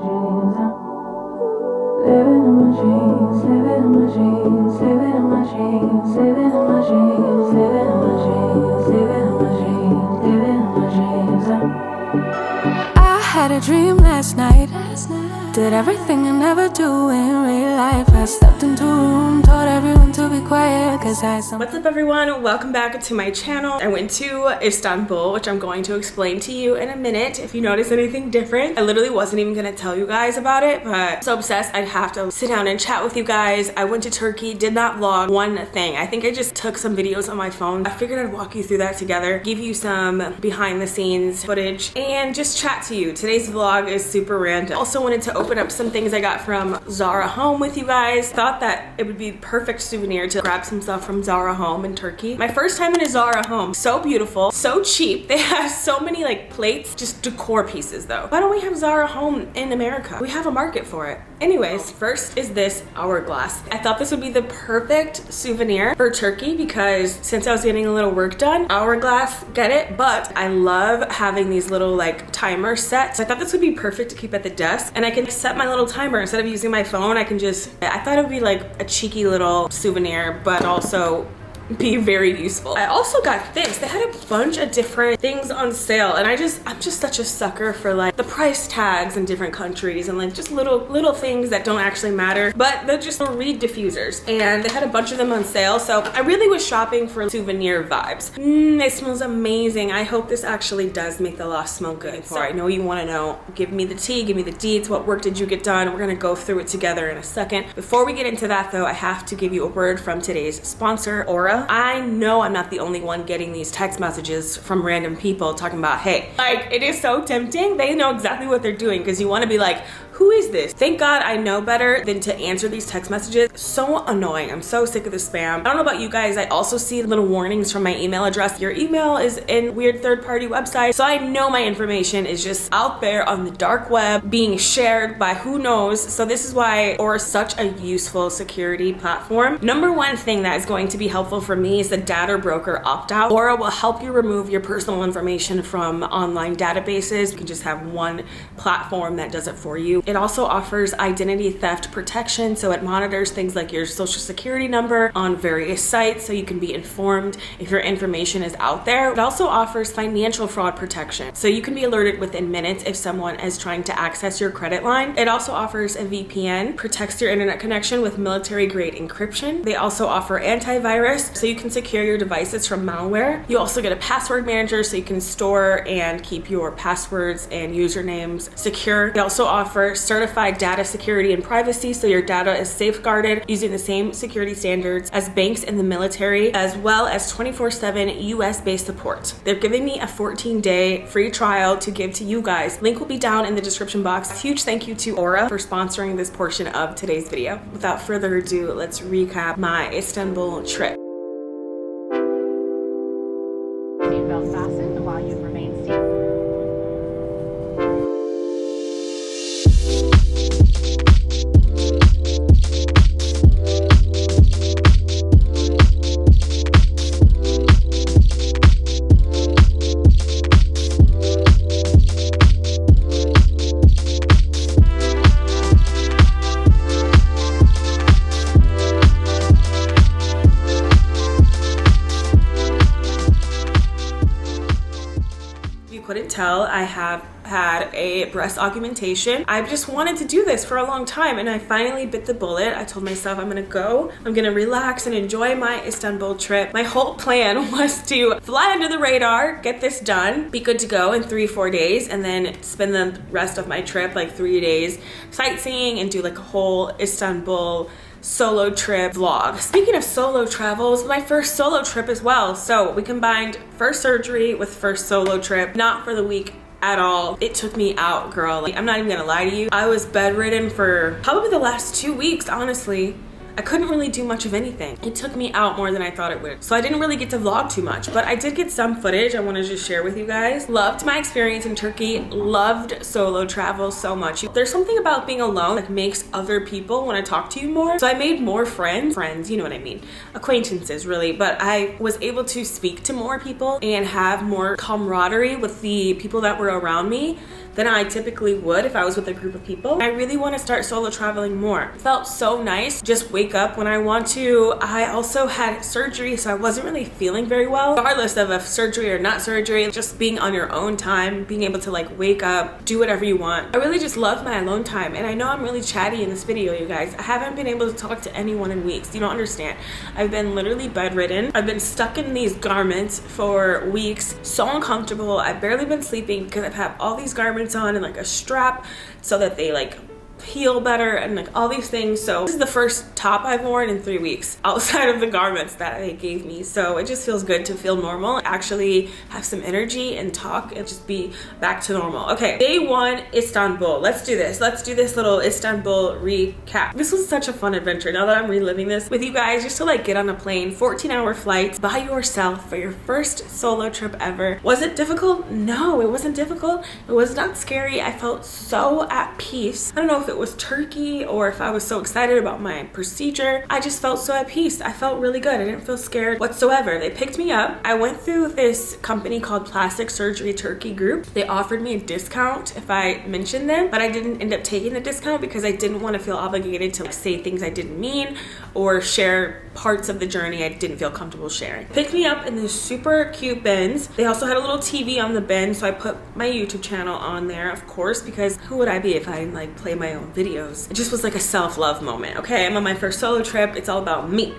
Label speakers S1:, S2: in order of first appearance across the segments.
S1: Living in my dreams, living in my dreams, living in my dreams, living in my dreams, living in my dreams, living in my dreams, living in my dreams. I had a dream last night. Did everything I never do in real life. I stepped into a room, told everyone to be quiet, cause I had some.
S2: What's up everyone? Welcome back to my channel. I went to Istanbul, which I'm going to explain to you in a minute if you notice anything different. I literally wasn't even gonna tell you guys about it, but I'm so obsessed I'd have to sit down and chat with you guys. I went to Turkey, did not vlog one thing. I think I just took some videos on my phone. I figured I'd walk you through that together, give you some behind the scenes footage, and just chat to you. Today's vlog is super random. Also wanted to open up some things I got from Zara Home with you guys. Thought that it would be perfect souvenir to grab some stuff from Zara Home in Turkey. My first time in a Zara Home. So beautiful, so cheap. They have so many like plates, just decor pieces though. Why don't we have Zara Home in America? We have a market for it. Anyways, first is this hourglass. I thought this would be the perfect souvenir for Turkey because since I was getting a little work done, hourglass, get it? But I love having these little like timer sets. I thought this would be perfect to keep at the desk, and I can set my little timer instead of using my phone. I thought it would be like a cheeky little souvenir, but also be very useful. I also got this. They had a bunch of different things on sale, and I'm just such a sucker for like the price tags in different countries and like just little things that don't actually matter, but they're just little reed diffusers, and they had a bunch of them on sale. So I really was shopping for souvenir vibes. It smells amazing. I hope this actually does make the loss smell good. So I know you want to know. Give me the tea, give me the deets. What work did you get done? We're gonna go through it together in a second. Before we get into that though, I have to give you a word from today's sponsor, Aura. I know I'm not the only one getting these text messages from random people talking about, hey, like it is so tempting. They know exactly what they're doing because you want to be like, who is this? Thank God I know better than to answer these text messages. So annoying. I'm so sick of the spam. I don't know about you guys. I also see little warnings from my email address. Your email is in weird third-party websites. So I know my information is just out there on the dark web being shared by who knows. So this is why Aura is such a useful security platform. Number one thing that is going to be helpful for me is the data broker opt-out. Aura will help you remove your personal information from online databases. You can just have one platform that does it for you. It also offers identity theft protection, so it monitors things like your social security number on various sites so you can be informed if your information is out there. It also offers financial fraud protection, so you can be alerted within minutes if someone is trying to access your credit line. It also offers a VPN, protects your internet connection with military-grade encryption. They also offer antivirus, so you can secure your devices from malware. You also get a password manager, so you can store and keep your passwords and usernames secure. They also offer certified data security and privacy, so your data is safeguarded using the same security standards as banks and the military, as well as 24/7 US-based support. They're giving me a 14-day free trial to give to you guys. Link will be down in the description box. Huge thank you to Aura for sponsoring this portion of today's video. Without further ado, let's recap my Istanbul trip.
S3: Seatbelt fastened while you remain seated.
S2: Couldn't tell, I have had a breast augmentation. I just wanted to do this for a long time, and I finally bit the bullet. I told myself I'm gonna relax and enjoy my Istanbul trip. My whole plan was to fly under the radar, get this done, be good to go in 3-4 days, and then spend the rest of my trip, like 3 days, sightseeing and do like a whole Istanbul solo trip vlog. Speaking of solo travels, my first solo trip as well. So we combined first surgery with first solo trip, not for the week at all. It took me out, girl. Like, I'm not even gonna lie to you. I was bedridden for probably the last 2 weeks, honestly. I couldn't really do much of anything. It took me out more than I thought it would. So I didn't really get to vlog too much, but I did get some footage I want to just share with you guys. Loved my experience in Turkey. Loved solo travel so much. There's something about being alone that makes other people want to talk to you more. So I made more friends, you know what I mean, acquaintances really, but I was able to speak to more people and have more camaraderie with the people that were around me than I typically would if I was with a group of people. I really want to start solo traveling more. It felt so nice. Just wake up when I want to. I also had surgery, so I wasn't really feeling very well. Regardless of if surgery or not surgery, just being on your own time, being able to like wake up, do whatever you want. I really just love my alone time. And I know I'm really chatty in this video, you guys. I haven't been able to talk to anyone in weeks. You don't understand. I've been literally bedridden. I've been stuck in these garments for weeks. So uncomfortable. I've barely been sleeping because I've had all these garments on and like a strap so that they like heal better and like all these things. So this is the first top I've worn in 3 weeks outside of the garments that they gave me. So it just feels good to feel normal, actually have some energy and talk and just be back to normal. Okay, day 1, Istanbul. Let's do this. Let's do this little Istanbul recap. This was such a fun adventure. Now that I'm reliving this with you guys, just to like get on a plane, 14-hour flights by yourself for your first solo trip ever. Was it difficult? No, it wasn't difficult. It was not scary. I felt so at peace. I don't know if it was Turkey or if I was so excited about my procedure. I just felt so at peace. I felt really good. I didn't feel scared whatsoever. They picked me up. I went through this company called Plastic Surgery Turkey Group. They offered me a discount if I mentioned them, but I didn't end up taking the discount because I didn't want to feel obligated to like say things I didn't mean or share parts of the journey I didn't feel comfortable sharing. Picked me up in this super cute Benz. They also had a little TV on the Benz, so I put my YouTube channel on there, of course, because who would I be if I didn't like play my own videos? It just was like a self-love moment. Okay, I'm on my first solo trip. It's all about me.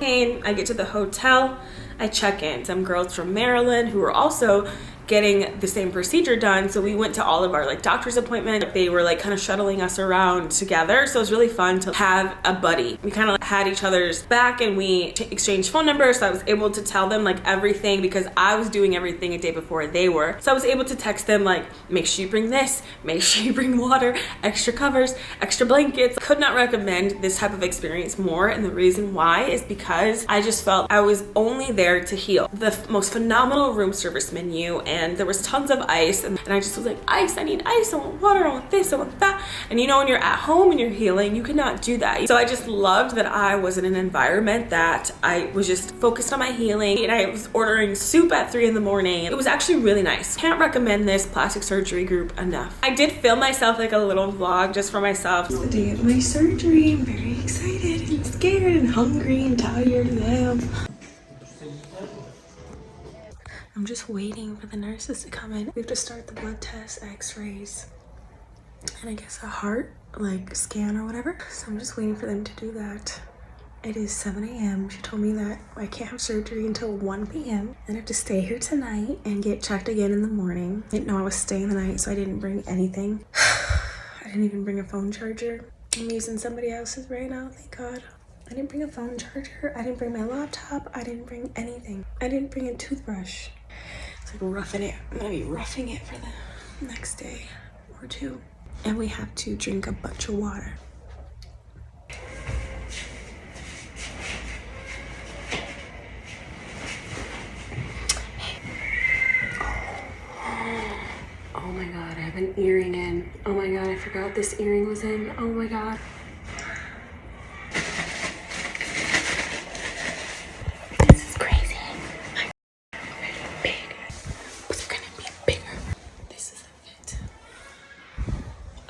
S2: I get to the hotel. I check in. Some girls from Maryland who were also getting the same procedure done, so we went to all of our like doctor's appointments. They were like kind of shuttling us around together, so it was really fun to have a buddy. We kind of had each other's back and we exchanged phone numbers, so I was able to tell them like everything because I was doing everything a day before they were. So I was able to text them like, make sure you bring this, make sure you bring water, extra covers, extra blankets. Could not recommend this type of experience more, and the reason why is because I just felt I was only there to heal. The most phenomenal room service menu, and there was tons of ice, and I just was like, ice, I need ice, I want water, I want this, I want that. And you know, when you're at home and you're healing, you cannot do that. So I just loved that I was in an environment that I was just focused on my healing, and I was ordering soup at 3 in the morning. It was actually really nice. Can't recommend this plastic surgery group enough. I did film myself like a little vlog just for myself. It's the day of my surgery. I'm very excited and scared and hungry and tired as hell. I'm just waiting for the nurses to come in. We have to start the blood test, x-rays, and I guess a heart like scan or whatever. So I'm just waiting for them to do that. It is 7 a.m. She told me that I can't have surgery until 1 p.m. and I have to stay here tonight and get checked again in the morning. I didn't know I was staying the night, so I didn't bring anything. I didn't even bring a phone charger. I'm using somebody else's right now, thank God. I didn't bring a phone charger. I didn't bring my laptop. I didn't bring anything. I didn't bring a toothbrush. It's like roughing it. I'm gonna be roughing it for the next day or two. And we have to drink a bunch of water. Oh my God, I have an earring in. Oh my God, I forgot this earring was in. Oh my God.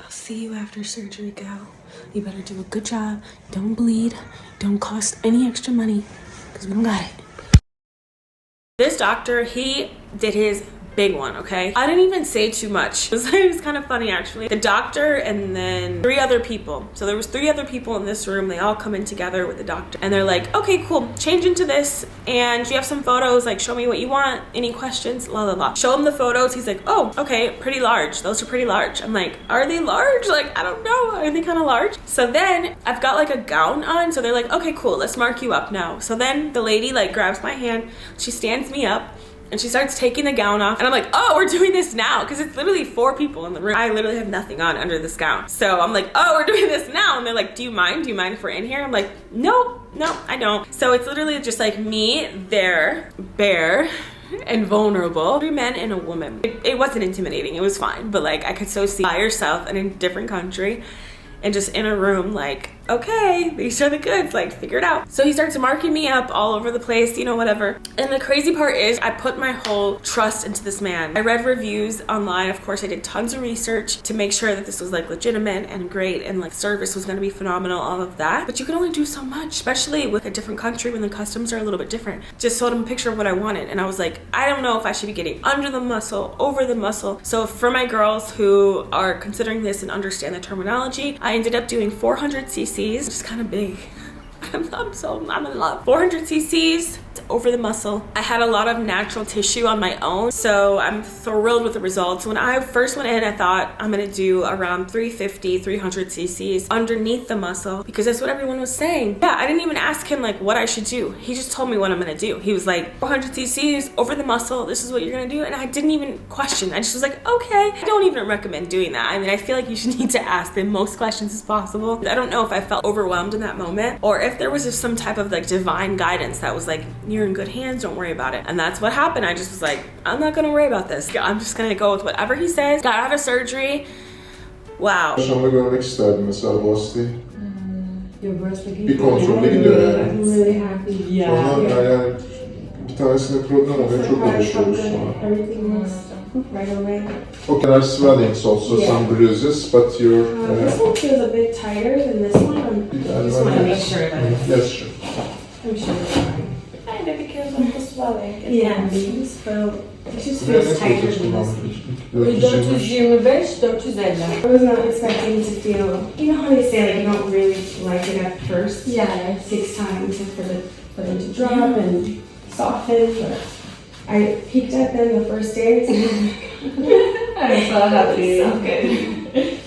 S2: See you after surgery, gal. You better do a good job. Don't bleed. Don't cost any extra money because we don't got it. This doctor, he did his big one, okay? I didn't even say too much. It was kind of funny, actually. The doctor and then 3 other people. So there was 3 other people in this room. They all come in together with the doctor. And they're like, okay, cool. Change into this. And you have some photos. Like, show me what you want. Any questions? La, la, la. Show him the photos. He's like, oh, okay, pretty large. Those are pretty large. I'm like, are they large? Like, I don't know. Are they kind of large? So then I've got like a gown on. So they're like, okay, cool. Let's mark you up now. So then the lady like grabs my hand. She stands me up. And she starts taking the gown off. And I'm like, oh, we're doing this now. Because it's literally 4 people in the room. I literally have nothing on under this gown. So I'm like, oh, we're doing this now. And they're like, do you mind? Do you mind if we're in here? I'm like, no, I don't. So it's literally just like me there, bare, and vulnerable. 3 men and a woman. It wasn't intimidating. It was fine. But like, I could so see by yourself in a different country and just in a room like okay, these are the goods, like figure it out. So he starts marking me up all over the place, you know, whatever. And the crazy part is I put my whole trust into this man. I read reviews online. Of course, I did tons of research to make sure that this was like legitimate and great and like service was going to be phenomenal, all of that. But you can only do so much, especially with a different country when the customs are a little bit different. Just showed him a picture of what I wanted. And I was like, I don't know if I should be getting under the muscle, over the muscle. So for my girls who are considering this and understand the terminology, I ended up doing 400 cc's, which is kind of big. I'm in love. 400 cc's over the muscle. I had a lot of natural tissue on my own, so I'm thrilled with the results. When I first went in, I thought I'm gonna do around 350, 300 cc's underneath the muscle because that's what everyone was saying. Yeah, I didn't even ask him like what I should do. He just told me what I'm gonna do. He was like, 400 cc's over the muscle, this is what you're gonna do. And I didn't even question. I just was like, okay. I don't even recommend doing that. I mean, I feel like you should need to ask the most questions as possible. I don't know if I felt overwhelmed in that moment or if there was just some type of like divine guidance that was like, you're in good hands, don't worry about it. And that's what happened. I just was like, I'm not gonna worry about this. I'm just gonna go with whatever he says. Got out of surgery. Wow.
S4: Yaşamda görmek isterdim mesela bu hastayı.
S5: Your breast looking
S4: Bir kontrolle gidiyor yani.
S5: I'm really happy.
S4: Sonra yani bir tanesinde problem oluyor, çok uğraşıyoruz sonra.
S5: Everything looks right away.
S4: Okay, there are swellings also, some bruises, but you're...
S5: This one feels a bit tighter than this one. I just want to make sure that
S4: Yes, sure.
S5: I'm sure it's fine.
S6: Kind of because of the swelling.
S5: Yeah, these feel, it just feels tighter than this one.
S6: 425, 450.
S5: I was not expecting to feel, you know how they say like you don't really like it at first?
S6: Yeah.
S5: 6 times for them to drop and soften, but I peeked at them the first day.
S6: I'm so happy.
S5: So good.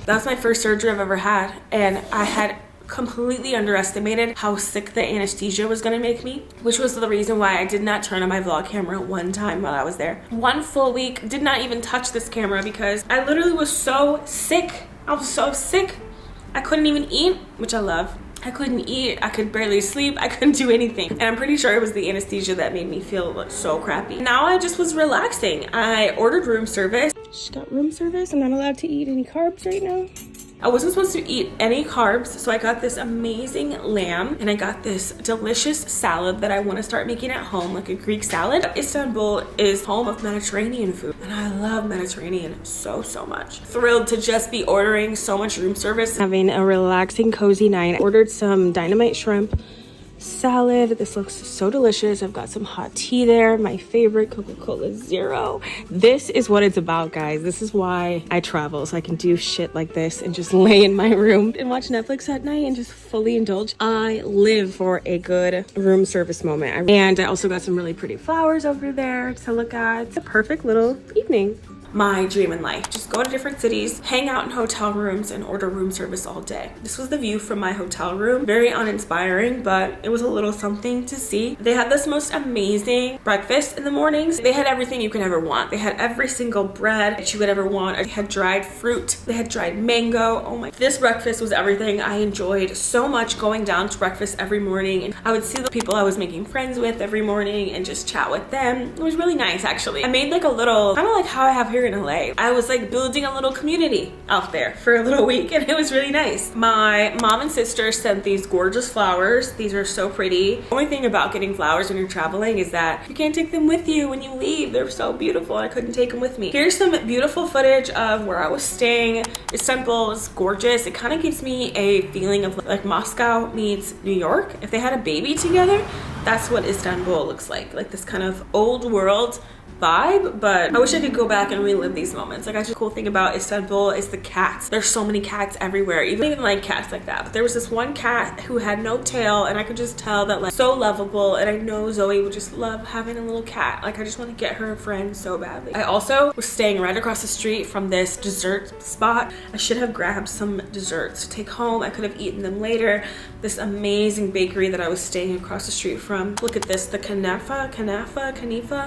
S2: That's my first surgery I've ever had, and I had completely underestimated how sick the anesthesia was gonna make me, which was the reason why I did not turn on my vlog camera one time while I was there. 1 full week, did not even touch this camera because I literally was so sick. I was so sick. I couldn't even eat, which I love. I couldn't eat, I could barely sleep, I couldn't do anything. And I'm pretty sure it was the anesthesia that made me feel so crappy. Now I just was relaxing. I ordered room service. She got room service. I'm not allowed to eat any carbs right now. I wasn't supposed to eat any carbs, so I got this amazing lamb and I got this delicious salad that I want to start making at home, like a Greek salad. Istanbul is home of Mediterranean food and I love Mediterranean so much. Thrilled to just be ordering so much room service. Having a relaxing, cozy night. I ordered some dynamite shrimp salad. This looks so delicious. I've got some hot tea there, my favorite Coca-Cola Zero. This is what it's about, guys. This is why I travel, so I can do shit like this and just lay in my room and watch Netflix at night and just fully indulge. I live for a good room service moment. And I also got some really pretty flowers over there to look at. It's a perfect little evening. My dream in life. Just go to different cities, hang out in hotel rooms, and order room service all day. This was the view from my hotel room. Very uninspiring, but it was a little something to see. They had this most amazing breakfast in the mornings. They had everything you could ever want. They had every single bread that you could ever want. They had dried fruit. They had dried mango. Oh my. This breakfast was everything. I enjoyed so much going down to breakfast every morning. And I would see the people I was making friends with every morning and just chat with them. It was really nice, actually. I made like a little, kind of like how I have here in LA. I was like building a little community out there for a little week and it was really nice. My mom and sister sent these gorgeous flowers. These are so pretty. The only thing about getting flowers when you're traveling is that you can't take them with you when you leave. They're so beautiful and I couldn't take them with me. Here's some beautiful footage of where I was staying. Istanbul is gorgeous. It kind of gives me a feeling of like Moscow meets New York. If they had a baby together, that's what Istanbul looks like. Like this kind of old world vibe, but I wish I could go back and relive these moments. Like, the cool thing about Istanbul is the cats. There's so many cats everywhere. Even like cats like that. But there was this one cat who had no tail and I could just tell that like so lovable, and I know Zoe would just love having a little cat. Like I just want to get her a friend so badly. I also was staying right across the street from this dessert spot. I should have grabbed some desserts to take home. I could have eaten them later. This amazing bakery that I was staying across the street from. Look at this, the Kanifa,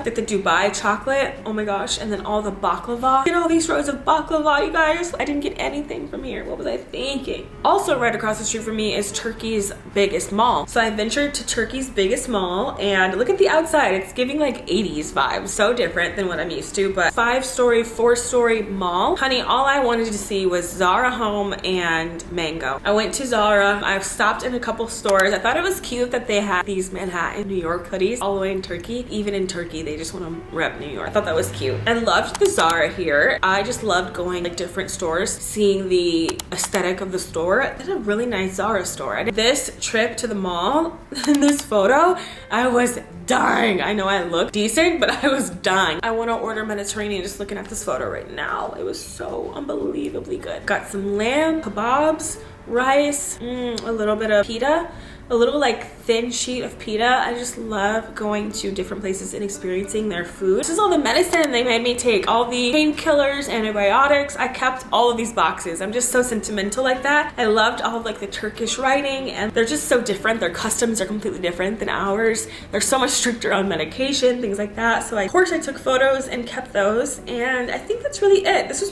S2: like the Dubai chocolate, oh my gosh, and then all the baklava. Get all these rows of baklava, you guys. I didn't get anything from here. What was I thinking? Also right across the street from me is Turkey's biggest mall. So I ventured to Turkey's biggest mall, and look at the outside. It's giving like 80s vibes. So different than what I'm used to, but 5-story, 4-story mall. Honey, all I wanted to see was Zara Home and Mango. I went to Zara. I've stopped in a couple stores. I thought it was cute that they had these Manhattan, New York hoodies all the way in Turkey. Even in Turkey, they just want to rep New York. I thought that was cute. I loved the Zara here. I just loved going to different stores, seeing the aesthetic of the store. It's a really nice Zara store. This trip to the mall, in this photo, I was dying. I know I look decent, but I was dying. I want to order Mediterranean just looking at this photo right now. It was so unbelievably good. Got some lamb, kebabs, rice, a little bit of pita, a little like thin sheet of pita. I just love going to different places and experiencing their food. This is all the medicine they made me take, all the painkillers, antibiotics. I kept all of these boxes. I'm just so sentimental like that. I loved all of like the Turkish writing, and they're just so different. Their customs are completely different than ours. They're so much stricter on medication, things like that. So of course I took photos and kept those, and I think that's really it. This is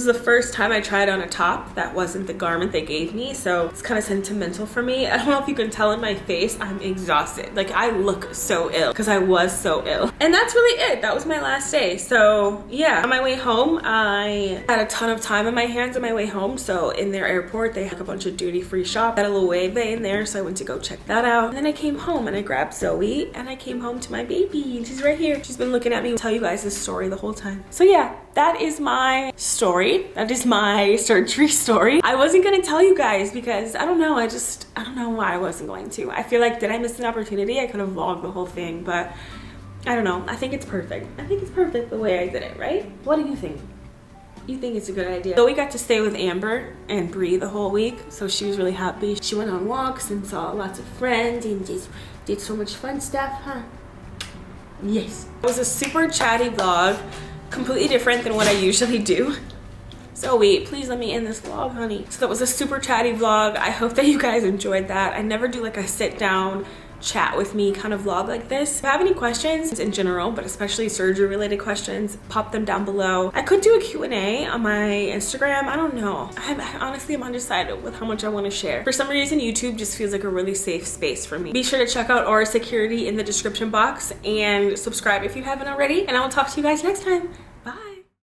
S2: the first time I tried on a top that wasn't the garment they gave me, so it's kind of sentimental for me. I don't know if you can tell in my face, I'm exhausted. Like, I look so ill because I was so ill. And that's really it. That was my last day. So yeah, on my way home, I had a ton of time on my hands on my way home. So in their airport, they have a bunch of duty-free shops. Had a Loewe in there, so I went to go check that out. And then I came home and I grabbed Zoe and I came home to my baby, and she's right here. She's been looking at me tell you guys this story the whole time. So yeah, that is my story. That is my surgery story. I wasn't gonna tell you guys because I don't know, I don't know why I wasn't going to. I feel like, did I miss an opportunity? I could have vlogged the whole thing, but I don't know. I think it's perfect. I think it's perfect the way I did it, right? What do you think? You think it's a good idea? So we got to stay with Amber and Bree the whole week, so she was really happy. She went on walks and saw lots of friends and just did so much fun stuff, huh? Yes. It was a super chatty vlog, completely different than what I usually do. Zoe, please let me end this vlog, honey. So that was a super chatty vlog. I hope that you guys enjoyed that. I never do like a sit down chat with me kind of vlog like this. If you have any questions in general, but especially surgery related questions, pop them down below. I could do a Q&A on my Instagram. I don't know. I honestly am undecided with how much I want to share. For some reason, YouTube just feels like a really safe space for me. Be sure to check out Aura Security in the description box and subscribe if you haven't already. And I will talk to you guys next time.